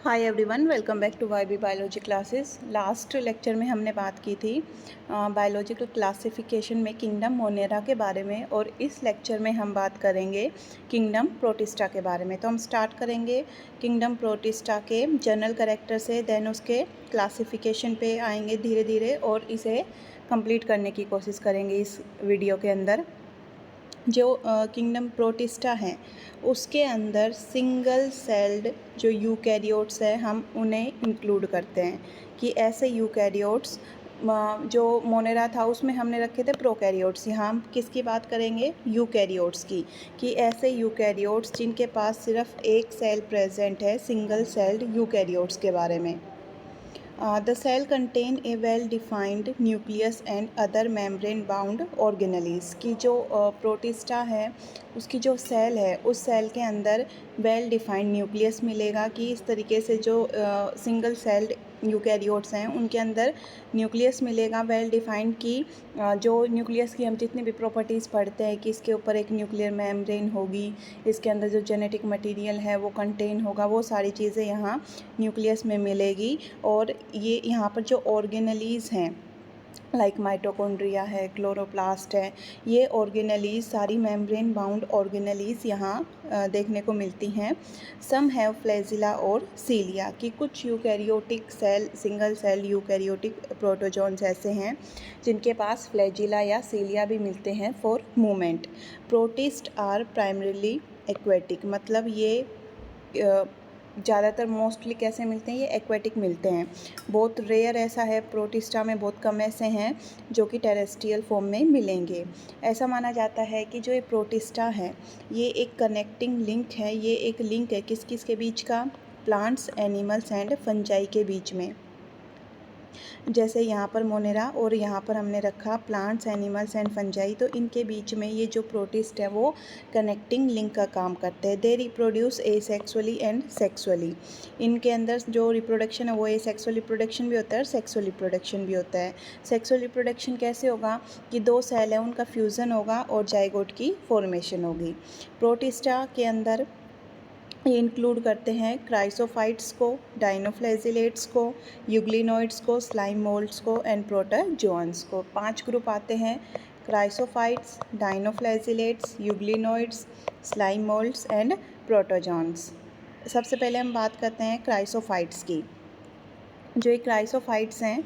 Hi everyone, welcome back to YB biology classes. Last lecture में हमने बात की थी बायोलॉजिकल क्लासिफिकेशन में किंगडम मोनेरा के बारे में, और इस लेक्चर में हम बात करेंगे किंगडम प्रोटिस्टा के बारे में। तो हम स्टार्ट करेंगे किंगडम प्रोटिस्टा के जनरल कैरेक्टर से, देन उसके क्लासिफिकेशन पे आएंगे धीरे धीरे, और इसे कंप्लीट करने की कोशिश करेंगे इस वीडियो के अंदर। जो किंगडम प्रोटिस्टा हैं उसके अंदर सिंगल सेल्ड जो यूकैरियोट्स है हम उन्हें इंक्लूड करते हैं, कि ऐसे यूकैरियोट्स जो मोनेरा था उसमें हमने रखे थे प्रोकैरियोट्स। यहाँ हम किसकी बात करेंगे? यूकैरियोट्स की, कि ऐसे यूकैरियोट्स जिनके पास सिर्फ एक सेल प्रेजेंट है, सिंगल सेल्ड यूकैरियोट्स के बारे में। The cell contain a well-defined nucleus and other membrane-bound organelles। की जो प्रोटिस्टा है उसकी जो सेल है उस सेल के अंदर वेल डिफाइंड न्यूक्लियस मिलेगा, कि इस तरीके से जो सिंगल सेल्ड यूकैरियोट्स हैं उनके अंदर न्यूक्लियस मिलेगा वेल डिफाइंड, की जो न्यूक्लियस की हम जितनी भी प्रॉपर्टीज़ पढ़ते हैं कि इसके ऊपर एक न्यूक्लियर मेम्ब्रेन होगी, इसके अंदर जो जेनेटिक मटेरियल है वो कंटेन होगा, वो सारी चीज़ें यहाँ न्यूक्लियस में मिलेगी। और ये यहाँ पर जो ऑर्गेनेलीज़ हैं लाइक माइटोकॉन्ड्रिया है, क्लोरोप्लास्ट है, ये ऑर्गेनेलीज सारी मेम्ब्रेन बाउंड ऑर्गेनेलीज यहाँ देखने को मिलती हैं। सम हैव फ्लैजिला और सीलिया, कि कुछ eukaryotic cell single cell eukaryotic protozoans ऐसे हैं जिनके पास फ्लैजिला या सीलिया भी मिलते हैं for movement. Protist are primarily aquatic, मतलब ये ज़्यादातर मोस्टली कैसे मिलते हैं? ये एक्वेटिक मिलते हैं। बहुत रेयर ऐसा है प्रोटिस्टा में, बहुत कम ऐसे हैं जो कि टेरेस्ट्रियल फॉर्म में मिलेंगे। ऐसा माना जाता है कि जो ये प्रोटिस्टा है ये एक कनेक्टिंग लिंक है, ये एक लिंक है किस किस के बीच का? प्लांट्स, एनिमल्स एंड फंजाई के बीच में। जैसे यहाँ पर मोनेरा और यहाँ पर हमने रखा प्लांट्स, एनिमल्स एंड फंजाई, तो इनके बीच में ये जो प्रोटिस्ट है वो कनेक्टिंग लिंक का काम करते हैं। They reproduce asexually and sexually. इनके अंदर जो रिप्रोडक्शन है वो एसेक्सुअल रिप्रोडक्शन भी होता है और सेक्सुअल रिप्रोडक्शन भी होता है। सेक्सुअल रिप्रोडक्शन कैसे होगा? कि दो सेल है उनका फ्यूज़न होगा और जाइगोट की फॉर्मेशन होगी। प्रोटिस्टा के अंदर ये इंक्लूड करते हैं क्राइसोफाइट्स को, डाइनोफ्लैजिलेट्स को, यूग्लिनोइड्स को, स्लाइम मोल्ड्स को एंड प्रोटोजोअन्स को। 5 ग्रुप आते हैं: chrysophytes, dinoflagellates, euglenoids, slime moulds and protozoans. सबसे पहले हम बात करते हैं क्राइसोफाइट्स की। जो ये क्राइसोफाइट्स हैं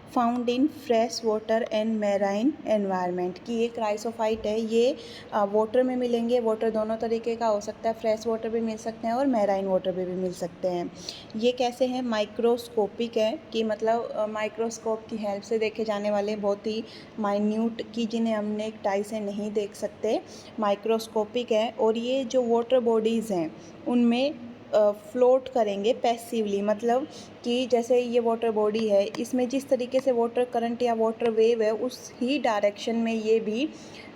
found in fresh water and marine environment, की ये क्राइसोफाइट है ये वाटर में मिलेंगे। वाटर दोनों तरीके का हो सकता है, फ्रेश वाटर भी मिल सकते हैं और मैराइन वाटर भी मिल सकते हैं। ये कैसे हैं? माइक्रोस्कोपिक है, कि मतलब माइक्रोस्कोप की हेल्प से देखे जाने वाले, बहुत ही माइन्यूट, की जिन्हें हमने एक टाई से नहीं देख सकते, माइक्रोस्कोपिक है। और ये जो वाटर बॉडीज़ हैं उनमें फ्लोट करेंगे पैसिवली, मतलब कि जैसे ये वाटर बॉडी है इसमें जिस तरीके से वाटर करंट या वाटर वेव है उस ही डायरेक्शन में ये भी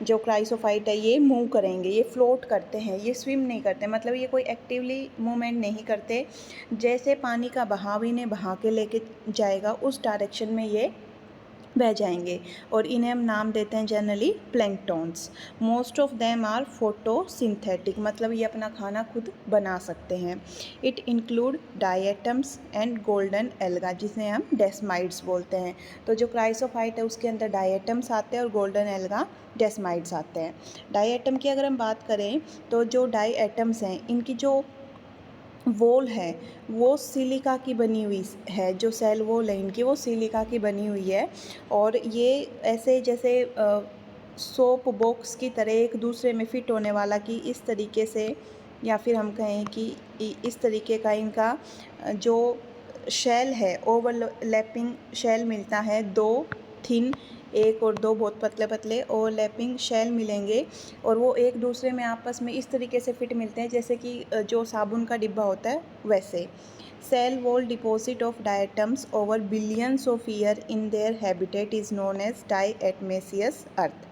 जो क्राइसोफाइट है ये मूव करेंगे। ये फ्लोट करते हैं, ये स्विम नहीं करते, मतलब ये कोई एक्टिवली मूवमेंट नहीं करते। जैसे पानी का बहाव इन्हें बहा के लेके जाएगा उस डायरेक्शन में ये बह जाएंगे, और इन्हें हम नाम देते हैं generally planktons. Most of them are photosynthetic, मतलब ये अपना खाना खुद बना सकते हैं। It include diatoms and golden alga, जिसे हम डेस्माइड्स बोलते हैं। तो जो क्राइसोफाइट है उसके अंदर डायटम्स आते हैं और गोल्डन एल्गा डेस्माइड्स आते हैं। डायटम की अगर हम बात करें तो जो डायटम्स हैं इनकी जो वॉल है वो सिलिका की बनी हुई है, जो सेल वॉल है इनकी वो सिलिका की बनी हुई है। और ये ऐसे जैसे सोप बॉक्स की तरह एक दूसरे में फिट होने वाला, कि इस तरीके से, या फिर हम कहें कि इस तरीके का इनका जो शेल है ओवरलैपिंग शेल मिलता है। दो थिन, एक और दो बहुत पतले पतले ओवरलैपिंग शेल मिलेंगे, और वो एक दूसरे में आपस में इस तरीके से फिट मिलते हैं जैसे कि जो साबुन का डिब्बा होता है वैसे। Cell wall deposit of diatoms over billions of year in their habitat is known as diatomaceous earth,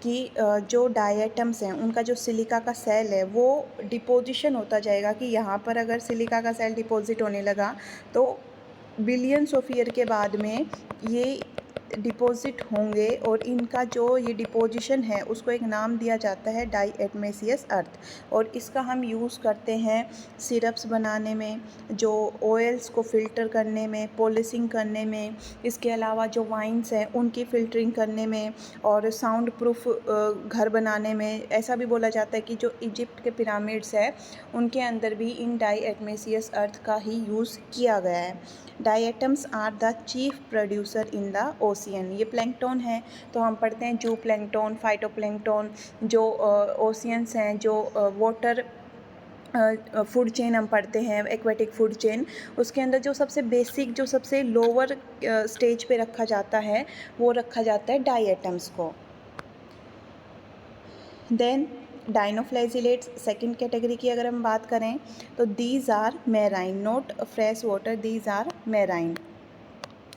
कि जो डायटम्स हैं उनका जो सिलिका का सेल है वो डिपोजिशन होता जाएगा, कि यहाँ पर अगर सिलिका का सेल डिपॉजिट होने लगा तो बिलियंस ऑफ ईयर के बाद में ये डिपॉजिट होंगे और इनका जो ये डिपोजिशन है उसको एक नाम दिया जाता है डाईएटमेसियस अर्थ। और इसका हम यूज़ करते हैं सिरप्स बनाने में, जो ऑयल्स को फ़िल्टर करने में, पॉलिशिंग करने में, इसके अलावा जो वाइन्स हैं उनकी फ़िल्टरिंग करने में, और साउंड प्रूफ घर बनाने में। ऐसा भी बोला जाता है कि जो इजिप्ट के पिरामिड्स है उनके अंदर भी इन डाईएटमेसियस अर्थ का ही यूज़ किया गया है। Diatoms are the chief producer in the ocean. ये प्लैंकटन है, तो हम पढ़ते हैं जू प्लैंकटन, फाइटोप्लैंकटन, जो ओशियंस हैं, जो वाटर फूड चेन हम पढ़ते हैं, एक्वेटिक फूड चेन। उसके अंदर जो सबसे बेसिक, जो सबसे लोअर स्टेज पे रखा जाता है वो रखा जाता है डायटम्स को। देन डाइनोफ्लैजिलेट्स, सेकंड कैटेगरी की अगर हम बात करें तो these are marine, not fresh water, these are marine.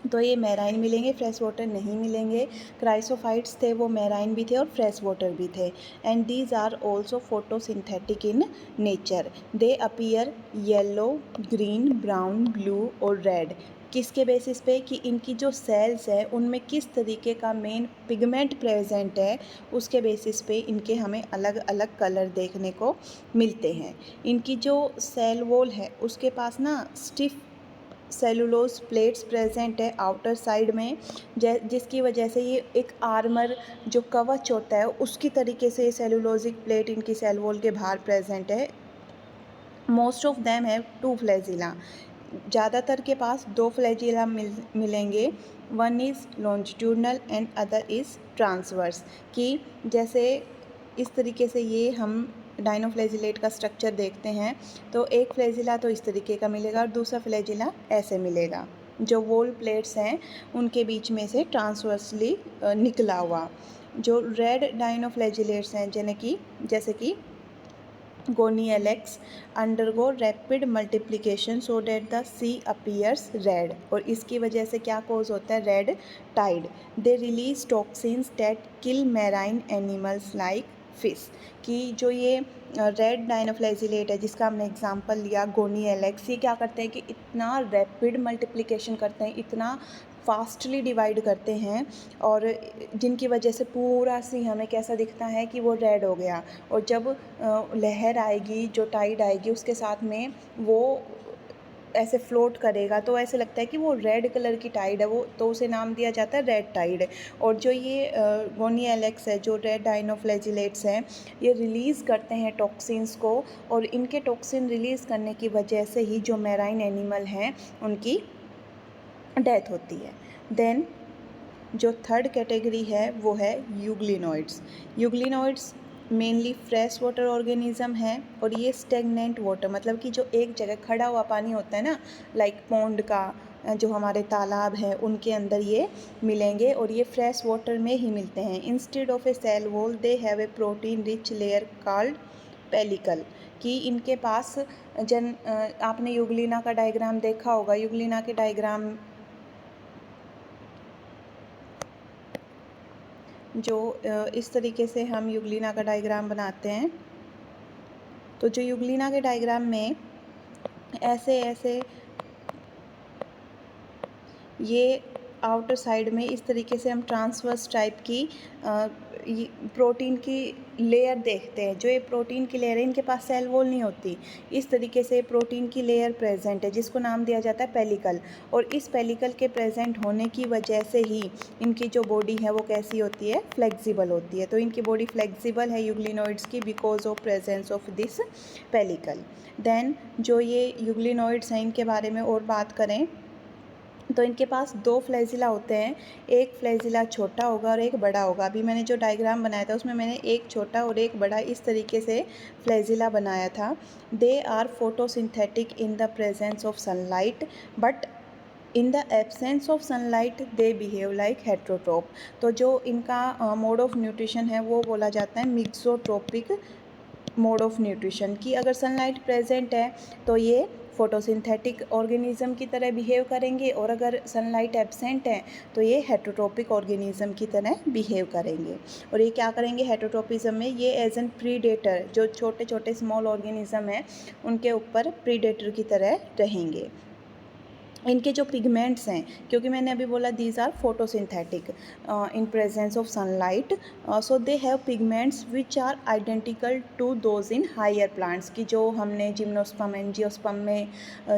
तो ये मैराइन मिलेंगे, फ्रेश वाटर नहीं मिलेंगे। क्राइसोफाइट्स थे, वो मैराइन भी थे और फ्रेश वाटर भी थे। And these are also photosynthetic in nature. They appear yellow, green, brown, blue और रेड। किसके बेसिस पे? कि इनकी जो सेल्स है उनमें किस तरीके का मेन पिगमेंट प्रेजेंट है, उसके बेसिस पे इनके हमें अलग अलग कलर देखने को मिलते हैं। इनकी जो सेल वॉल है उसके पास ना स्टिफ सेलुलोज प्लेट्स प्रेजेंट है आउटर साइड में, जिसकी वजह से ये एक आर्मर जो कवच होता है उसकी तरीके से सेलुलोजिक प्लेट इनकी सेल वॉल के बाहर प्रेजेंट है। Most of them have two flagella. ज़्यादातर के पास दो फ्लैजिला मिलेंगे। One is longitudinal and other is transverse. कि जैसे इस तरीके से ये हम डाइनोफ्लैजिलेट का स्ट्रक्चर देखते हैं तो एक फ्लैजिला तो इस तरीके का मिलेगा और दूसरा फ्लैजिला ऐसे मिलेगा, जो वॉल प्लेट्स हैं उनके बीच में से ट्रांसवर्सली निकला हुआ। जो रेड डाइनोफ्लैजिलेट्स हैं जैसे कि Gonyaulax undergo rapid multiplication so that the sea appears red. और इसकी वजह से क्या कॉज होता है? Red tide. They release toxins that kill marine animals like fish. कि जो ये रेड डाइनोफ्लैजिलेट है जिसका हमने एग्जांपल लिया गोनिएलेक्स, ये क्या करते हैं कि इतना रैपिड मल्टीप्लिकेशन करते हैं, इतना फास्टली डिवाइड करते हैं, और जिनकी वजह से पूरा सी हमें कैसा दिखता है कि वो रेड हो गया। और जब लहर आएगी, जो टाइड आएगी उसके साथ में वो ऐसे फ्लोट करेगा तो ऐसे लगता है कि वो रेड कलर की टाइड है, वो तो उसे नाम दिया जाता है रेड टाइड। और जो ये गोनिएलेक्स है, जो रेड डाइनोफ्लैजिलेट्स हैं, ये रिलीज़ करते हैं टॉक्सिन्स को, और इनके टॉक्सिन रिलीज़ करने की वजह से ही जो मैराइन एनिमल हैं उनकी डेथ होती है। देन जो थर्ड कैटेगरी है वो है euglenoids. Euglenoids mainly fresh water organism है, और ये स्टेगनेंट वाटर, मतलब कि जो एक जगह खड़ा हुआ पानी होता है ना, लाइक पॉन्ड का, जो हमारे तालाब हैं उनके अंदर ये मिलेंगे, और ये फ्रेश वाटर में ही मिलते हैं। Instead of a cell wall they have a protein rich layer called pellicle. कि इनके पास आपने यूग्लिना का डायग्राम देखा होगा। यूग्लिना के डायग्राम जो इस तरीके से हम यूग्लिना का डायग्राम बनाते हैं, तो जो यूग्लिना के डायग्राम में ऐसे ऐसे ये आउटर साइड में इस तरीके से हम ट्रांसवर्स टाइप की प्रोटीन की लेयर देखते हैं। जो ये प्रोटीन की लेयर है, इनके पास सेल वॉल नहीं होती, इस तरीके से प्रोटीन की लेयर प्रेजेंट है जिसको नाम दिया जाता है पेलिकल। और इस पेलिकल के प्रेजेंट होने की वजह से ही इनकी जो बॉडी है वो कैसी होती है? फ्लेक्सिबल होती है। तो इनकी बॉडी फ्लेक्सिबल है यूग्लिनॉइड्स की because of presence of this pellicle. Then जो ये यूग्लिनॉइड्स हैं इनके बारे में और बात करें तो इनके पास दो फ्लैजिला होते हैं। एक फ्लैजिला छोटा होगा और एक बड़ा होगा। अभी मैंने जो डायग्राम बनाया था उसमें मैंने एक छोटा और एक बड़ा इस तरीके से फ्लैजिला बनाया था। They are photosynthetic in the presence of sunlight, but in the absence of sunlight they behave like heterotroph. तो जो इनका मोड ऑफ न्यूट्रिशन है वो बोला जाता है मिक्सोट्रोपिक मोड ऑफ न्यूट्रिशन। की अगर सनलाइट प्रेजेंट है तो ये फोटोसिंथेटिक ऑर्गेनिज्म की तरह बिहेव करेंगे, और अगर सनलाइट एब्सेंट है तो ये हेटरोट्रोपिक ऑर्गेनिज्म की तरह बिहेव करेंगे। और ये क्या करेंगे हेटरोट्रोपिज्म में? ये एज एन प्रीडेटर, जो छोटे छोटे स्मॉल ऑर्गेनिज्म हैं उनके ऊपर प्रीडेटर की तरह रहेंगे। इनके जो पिगमेंट्स हैं, क्योंकि मैंने अभी बोला these are photosynthetic in presence of sunlight, so they have pigments which are identical to those in higher plants, की जो हमने जिम्नोस्पर्म एंजियोस्पर्म में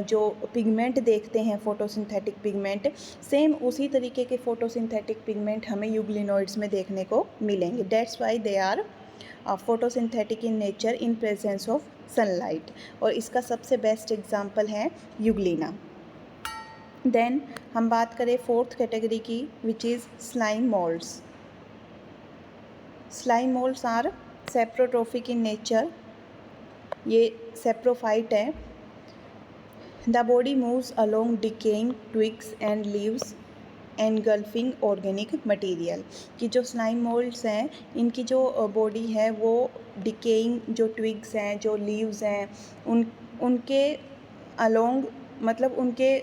जो पिगमेंट देखते हैं फोटोसिंथेटिक पिगमेंट, सेम उसी तरीके के फोटोसिंथेटिक पिगमेंट हमें यूग्लिनोइड्स में देखने को मिलेंगे। That's why they are photosynthetic in nature in presence of sunlight, और इसका सबसे बेस्ट एग्जाम्पल है यूग्लिना। देन हम बात करें फोर्थ कैटेगरी की, which is slime moulds. Slime moulds are saprotrophic in nature, ये सेप्रोफाइट है। The body moves along decaying twigs and leaves engulfing organic material, कि जो स्लाइम मोल्ड्स हैं इनकी जो बॉडी है वो डिकेइंग जो ट्विग्स हैं, जो लीव्स हैं, उनके अलोंग, मतलब उनके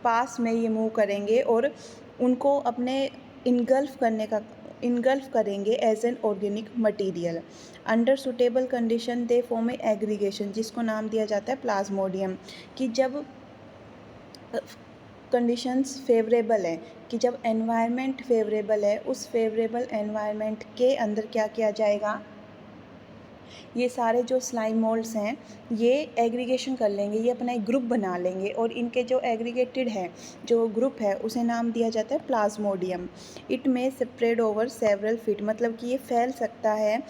पास में ये मूव करेंगे और उनको अपने इनगल्फ करेंगे as an organic material. Under suitable condition they form a aggregation, जिसको नाम दिया जाता है प्लाज्मोडियम, कि जब कंडीशंस फेवरेबल है, कि जब एनवायरनमेंट फेवरेबल है, उस फेवरेबल एनवायरनमेंट के अंदर क्या किया जाएगा, ये सारे जो स्लाइम मोल्ड्स हैं ये एग्रीगेशन कर लेंगे, ये अपना एक ग्रुप बना लेंगे, और इनके जो एग्रीगेटेड है जो ग्रुप है उसे नाम दिया जाता है प्लाज्मोडियम। इट में स्प्रेड ओवर सेवरल फीट, मतलब कि ये फैल सकता है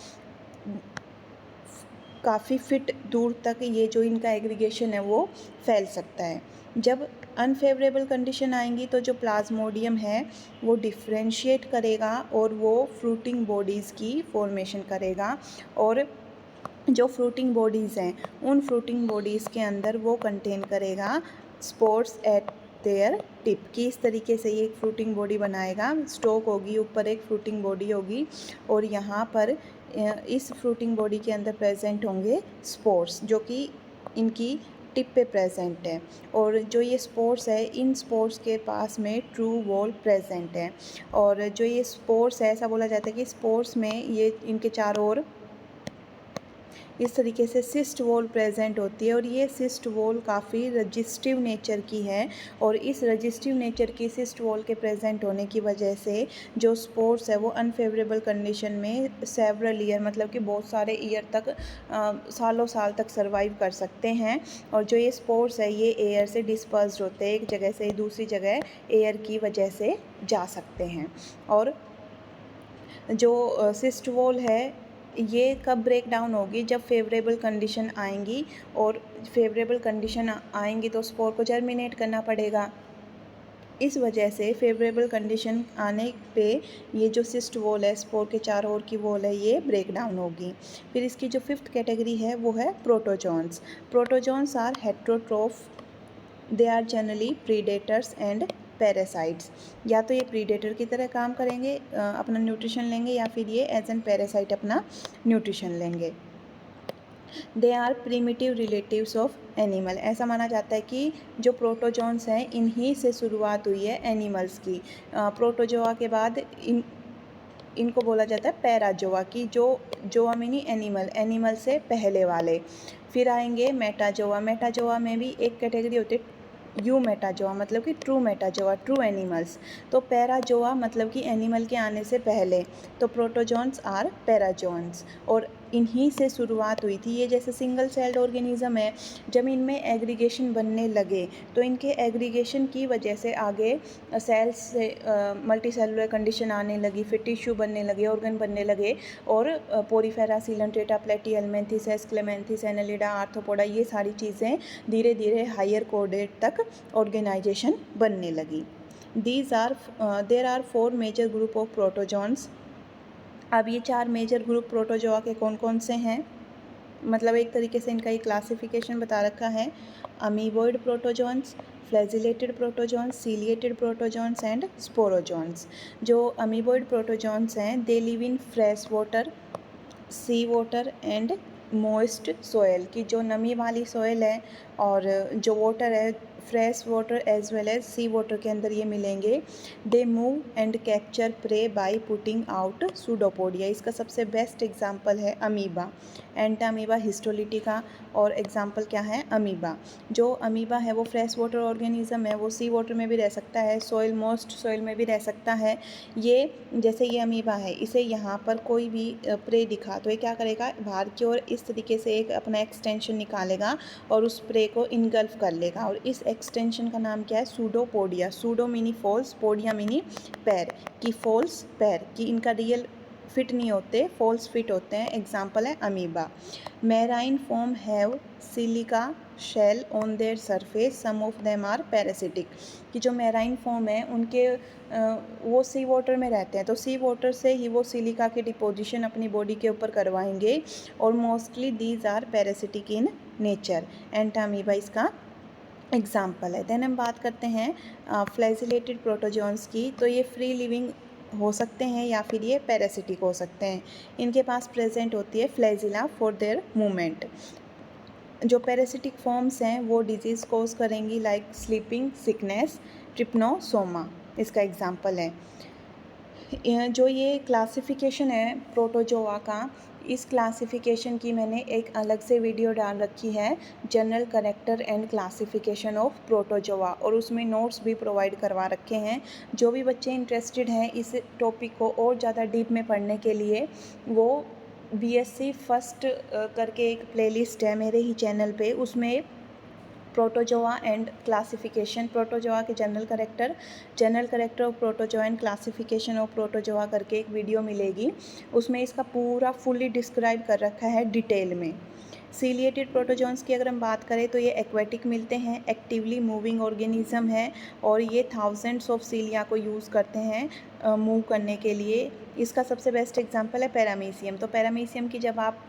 काफ़ी फिट दूर तक, ये जो इनका एग्रीगेशन है वो फैल सकता है। जब अनफेवरेबल कंडीशन आएंगी तो जो प्लाज्मोडियम है वो डिफ्रेंशिएट करेगा और वो फ्रूटिंग बॉडीज़ की फॉर्मेशन करेगा, और जो फ्रूटिंग बॉडीज़ हैं उन फ्रूटिंग बॉडीज़ के अंदर वो कंटेन करेगा स्पोर्स एट देयर टिप, की इस तरीके से ये एक फ्रूटिंग बॉडी बनाएगा। स्टोक होगी, ऊपर एक फ्रूटिंग बॉडी होगी, और यहाँ पर इस फ्रूटिंग बॉडी के अंदर प्रेजेंट होंगे स्पोर्स, जो कि इनकी टिप पे प्रेजेंट है। और जो ये स्पोर्स है, इन स्पोर्स के पास में ट्रू वॉल प्रेजेंट है, और जो ये स्पोर्स है, ऐसा बोला जाता है कि स्पोर्स में ये इनके चारों ओर इस तरीके से सिस्ट वॉल प्रेजेंट होती है, और ये सिस्ट वॉल काफ़ी रजिस्टिव नेचर की है, और इस रजिस्टिव नेचर की सिस्ट वॉल के प्रेजेंट होने की वजह से जो स्पोर्स है वो अनफेवरेबल कंडीशन में सेवरल ईयर, मतलब कि बहुत सारे ईयर तक, सालों साल तक सर्वाइव कर सकते हैं। और जो ये स्पोर्स है ये एयर से डिस्पर्स्ड होते हैं, एक जगह से दूसरी जगह एयर की वजह से जा सकते हैं। और जो सिस्ट वॉल है ये कब ब्रेक डाउन होगी, जब फेवरेबल कंडीशन आएंगी, और फेवरेबल कंडीशन आएंगी तो स्पोर को जर्मिनेट करना पड़ेगा। इस वजह से फेवरेबल कंडीशन आने पे ये जो सिस्ट वॉल है, स्पोर के चारों ओर की वॉल है, ये ब्रेक डाउन होगी। फिर इसकी जो फिफ्थ कैटेगरी है वो है protozoans. Protozoans are heterotroph, they are generally predators and parasites, या तो ये प्रीडेटर की तरह काम करेंगे, अपना न्यूट्रिशन लेंगे, या फिर ये एज एन पैरासाइट अपना न्यूट्रिशन लेंगे। They are primitive relatives of animal, ऐसा माना जाता है कि जो प्रोटोजोन्स हैं इन्हीं से शुरुआत हुई है एनिमल्स की। प्रोटोजोआ के बाद इनको बोला जाता है पैराजोआ, की जोआ मीनी एनिमल से पहले वाले। फिर आएंगे मेटाजोआ। मेटाजोआ में भी एक कैटेगरी होती है यू मेटाजोआ, मतलब कि ट्रू मेटाजोआ, ट्रू एनिमल्स। तो पैराजोआ मतलब कि एनिमल के आने से पहले, तो प्रोटोजोन्स आर पैराजोन्स, और इन्हीं से शुरुआत हुई थी। ये जैसे सिंगल सेल्ड ऑर्गेनिज्म है, जब इनमें एग्रीगेशन बनने लगे तो इनके एग्रीगेशन की वजह से आगे सेल्स से मल्टी सेलुलर कंडीशन आने लगी, फिर टिश्यू बनने लगे, ऑर्गन बनने लगे, और पोरीफेरा, सीलेंट्रेटा, प्लेटिहेल्मिन्थेस, एस्क्लेमेंथिस, एनेलिडा, आर्थ्रोपोडा, ये सारी चीज़ें धीरे धीरे हायर कोर्डेट तक ऑर्गेनाइजेशन बनने लगी। There are 4 major group of protozoans. अब ये 4 मेजर ग्रुप प्रोटोजोआ के कौन कौन से हैं, मतलब एक तरीके से इनका ये क्लासिफिकेशन बता रखा है। Amoeboid protozoans, flagellated protozoans, ciliated protozoans and sporozoans. जो अमीबॉइड प्रोटोजोन्स हैं they live in fresh water, sea water and moist soil, की जो नमी वाली सोयल है और जो वाटर है fresh water as well as sea water के अंदर ये मिलेंगे। They move and capture prey by putting out pseudopodia. इसका सबसे बेस्ट एग्जांपल है अमीबा, एंटामीबा हिस्टोलिटिका। और एग्जांपल क्या है? अमीबा। जो अमीबा है वो फ्रेश वाटर ऑर्गेनिज्म है, वो सी वाटर में भी रह सकता है, सॉइल मोस्ट सॉइल में भी रह सकता है। ये जैसे ये अमीबा है, इसे यहाँ पर कोई भी प्रे दिखा तो ये क्या करेगा? बाहर की ओर इस तरीके से एक अपना एक्सटेंशन निकालेगा और उस प्रे को इनगल्फ कर लेगा। और इस एक्सटेंशन का नाम क्या है? सूडोपोडिया। सूडो मीनी फॉल्स, पोडिया मीनी पैर, कि फॉल्स पैर, कि इनका रियल फिट नहीं होते, फॉल्स फिट होते हैं। एग्जाम्पल है amoeba. Marine form have silica shell on their surface, some of them are parasitic. कि जो मैराइन फॉर्म है उनके वो सी वाटर में रहते हैं, तो सी वाटर से ही वो सिलिका की डिपोजिशन अपनी बॉडी के ऊपर करवाएंगे और mostly these are parasitic in nature. Entamoeba इसका एग्जाम्पल है। देन हम बात करते हैं फ्लैजिलेटेड प्रोटोजोन्स की। तो ये फ्री लिविंग हो सकते हैं या फिर ये पैरासिटिक हो सकते हैं। इनके पास प्रेजेंट होती है फ्लैजिला फॉर देयर मूवमेंट। जो पैरासिटिक फॉर्म्स हैं वो डिजीज़ कोज करेंगी लाइक स्लीपिंग सिकनेस, ट्रिप्नोसोमा इसका एग्जाम्पल है। जो ये क्लासिफिकेशन है प्रोटोजोआ का, इस क्लासिफिकेशन की मैंने एक अलग से वीडियो डाल रखी है, general character and classification of protozoa, और उसमें नोट्स भी प्रोवाइड करवा रखे हैं। जो भी बच्चे इंटरेस्टेड हैं इस टॉपिक को और ज़्यादा डीप में पढ़ने के लिए, वो बीएससी फर्स्ट करके एक प्लेलिस्ट है मेरे ही चैनल पे, उसमें प्रोटोजोआ एंड क्लासिफिकेशन, प्रोटोजोआ के general character of protozoa and classification of protozoa करके एक वीडियो मिलेगी। उसमें इसका पूरा फुल्ली डिस्क्राइब कर रखा है डिटेल में। सीलिएटेड प्रोटोजोन्स की अगर हम बात करें तो ये एक्वेटिक मिलते हैं, एक्टिवली मूविंग ऑर्गेनिज्म है, और ये थाउजेंड्स ऑफ सीलिया को यूज़ करते हैं मूव करने के लिए। इसका सबसे बेस्ट एग्जांपल है पैरामीशियम। तो पैरामीशियम की जब आप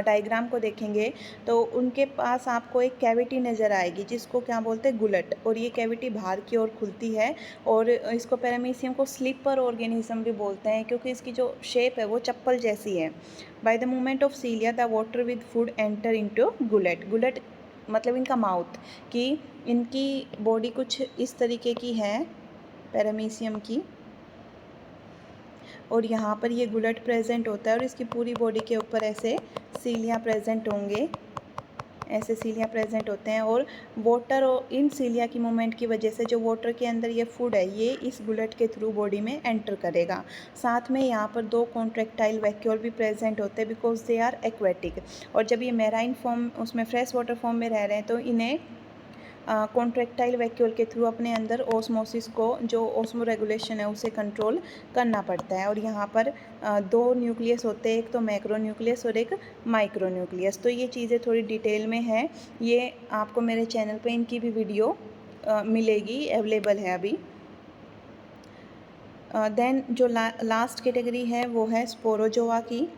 डायग्राम को देखेंगे तो उनके पास आपको एक कैविटी नज़र आएगी जिसको क्या बोलते हैं? गुलट, और ये कैविटी बाहर की ओर खुलती है, और इसको पैरामीशियम को स्लीपर ऑर्गेनिज्म भी बोलते हैं क्योंकि इसकी जो शेप है वो चप्पल जैसी है। By the movement of सीलिया the water with food enter into gullet. Gullet मतलब इनका माउथ, कि इनकी बॉडी कुछ इस तरीके की है पैरामीशियम की, और यहाँ पर ये गुलेट प्रेजेंट होता है और इसकी पूरी बॉडी के ऊपर ऐसे सीलिया प्रेजेंट होंगे, ऐसे सीलिया प्रेजेंट होते हैं। और वाटर और इन सीलिया की मूवमेंट की वजह से जो वाटर के अंदर ये फूड है ये इस गुलेट के थ्रू बॉडी में एंटर करेगा। साथ में यहाँ पर दो कॉन्ट्रैक्टाइल वैक्यूल भी प्रेजेंट होते हैं बिकॉज दे आर एक्वेटिक। और जब ये मैराइन फॉर्म उसमें फ्रेश वाटर फॉर्म में रह रहे हैं तो इन्हें कॉन्ट्रैक्टाइल वैक्यूल के थ्रू अपने अंदर ऑस्मोसिस को, जो ऑस्मो रेगुलेशन है उसे कंट्रोल करना पड़ता है। और यहाँ पर दो न्यूक्लियस होते हैं, एक तो मैक्रो न्यूक्लियस और एक माइक्रो न्यूक्लियस। तो ये चीज़ें थोड़ी डिटेल में है, ये आपको मेरे चैनल पे इनकी भी वीडियो मिलेगी, अवेलेबल है अभी। देन जो लास्ट कैटेगरी है वो है स्पोरोजोआ की।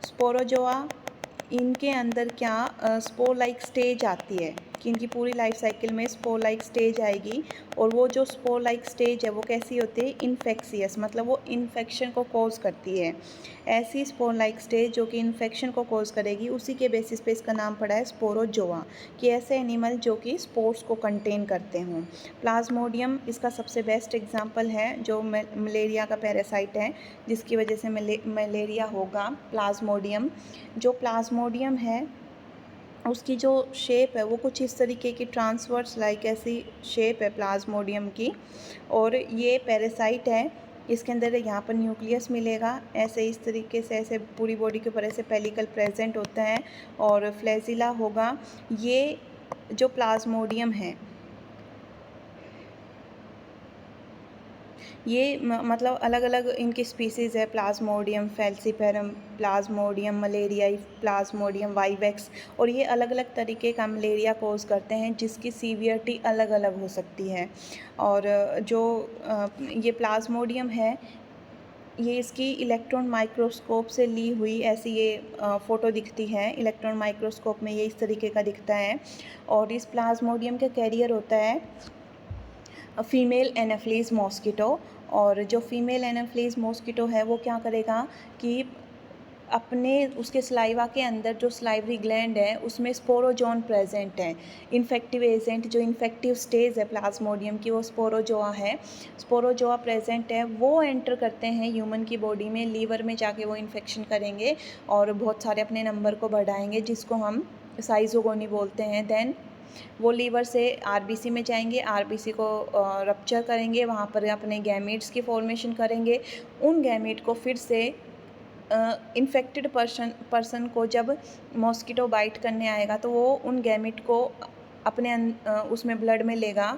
स्पोरोजोआ, इनके अंदर क्या स्पोर लाइक स्टेज आती है, कि इनकी पूरी लाइफ साइकिल में स्पोर लाइक स्टेज आएगी, और वो जो स्पोर लाइक स्टेज है वो कैसी होती है? इन्फेक्शियस, मतलब वो इन्फेक्शन को कॉज करती है। ऐसी स्पोर लाइक स्टेज जो कि इन्फेक्शन को कॉज करेगी, उसी के बेसिस पे इसका नाम पड़ा है स्पोरोजोआ, कि ऐसे एनिमल जो कि स्पोर्स को कंटेन करते हों। प्लाज्मोडियम इसका सबसे बेस्ट एग्जाम्पल है, जो मलेरिया का पैरासाइट है जिसकी वजह से मलेरिया होगा, प्लाज्मोडियम। जो प्लाज्मोडियम है उसकी जो शेप है वो कुछ इस तरीके की ट्रांसवर्स लाइक ऐसी शेप है प्लाज्मोडियम की, और ये पैरासाइट है। इसके अंदर यहाँ पर न्यूक्लियस मिलेगा, ऐसे इस तरीके से ऐसे पूरी बॉडी के ऊपर ऐसे पेलिकल प्रेजेंट होता है, और फ्लैजिला होगा। ये जो प्लाज्मोडियम है ये मतलब अलग अलग इनकी स्पीसीज़ है, plasmodium falciparum, plasmodium malariae, plasmodium vivax, और ये अलग अलग तरीके का मलेरिया कोज करते हैं जिसकी सीवियरिटी अलग अलग हो सकती है। और जो ये प्लाज्मोडियम है ये इसकी इलेक्ट्रॉन माइक्रोस्कोप से ली हुई ऐसी ये फ़ोटो दिखती है, इलेक्ट्रॉन माइक्रोस्कोप में ये इस तरीके का दिखता है। और इस प्लाज्मोडियम का कैरियर होता है फीमेल एनाफिलीज मॉस्किटो, और जो फीमेल एनाफिलीज मॉस्किटो है वो क्या करेगा कि अपने उसके सलाइवा के अंदर जो सलाइवरी ग्लैंड है उसमें स्पोरोजोन प्रेजेंट है। इन्फेक्टिव एजेंट जो इन्फेक्टिव स्टेज है प्लाज्मोडियम की वो स्पोरोजोआ है। स्पोरोजोआ प्रेजेंट है, वो एंटर करते हैं ह्यूमन की बॉडी में, लीवर में जाके वो इन्फेक्शन करेंगे और बहुत सारे अपने नंबर को बढ़ाएंगे, जिसको हम साइजोगोनी बोलते हैं। देन वो लीवर से आरबीसी में जाएंगे, आरबीसी को रप्चर करेंगे, वहाँ पर अपने गैमेट्स की फॉर्मेशन करेंगे। उन गैमेट को फिर से इन्फेक्टेड पर्सन को जब मॉस्किटो बाइट करने आएगा तो वो उन गैमेट को अपने उसमें ब्लड में लेगा,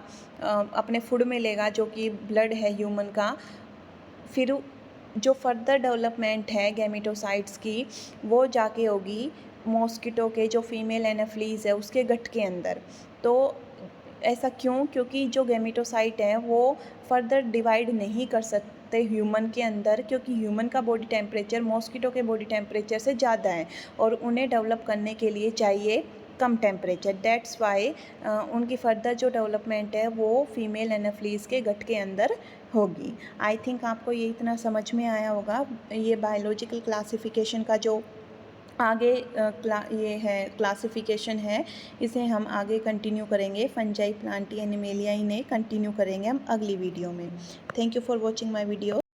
अपने फूड में लेगा, जो कि ब्लड है ह्यूमन का। फिर जो फर्दर डेवलपमेंट है गैमेटोसाइट्स की वो जाके होगी मॉस्किटो के जो फीमेल एनाफ्लीज है उसके गट के अंदर। तो ऐसा क्यों? क्योंकि जो गैमेटोसाइट हैं वो फर्दर डिवाइड नहीं कर सकते ह्यूमन के अंदर, क्योंकि ह्यूमन का बॉडी टेम्परेचर मॉस्किटो के बॉडी टेम्परेचर से ज़्यादा है और उन्हें डेवलप करने के लिए चाहिए कम टेम्परेचर। दैट्स वाई उनकी फर्दर जो डेवलपमेंट है वो फीमेल एनाफ्लीज के गट के अंदर होगी। आई थिंक आपको ये इतना समझ में आया होगा। ये बायोलॉजिकल क्लासिफिकेशन का जो आगे ये है क्लासिफिकेशन है, इसे हम आगे कंटिन्यू करेंगे। फंजाई, प्लांटी, एनिमेलिया इन्हें कंटिन्यू करेंगे हम अगली वीडियो में। Thank you for watching my video.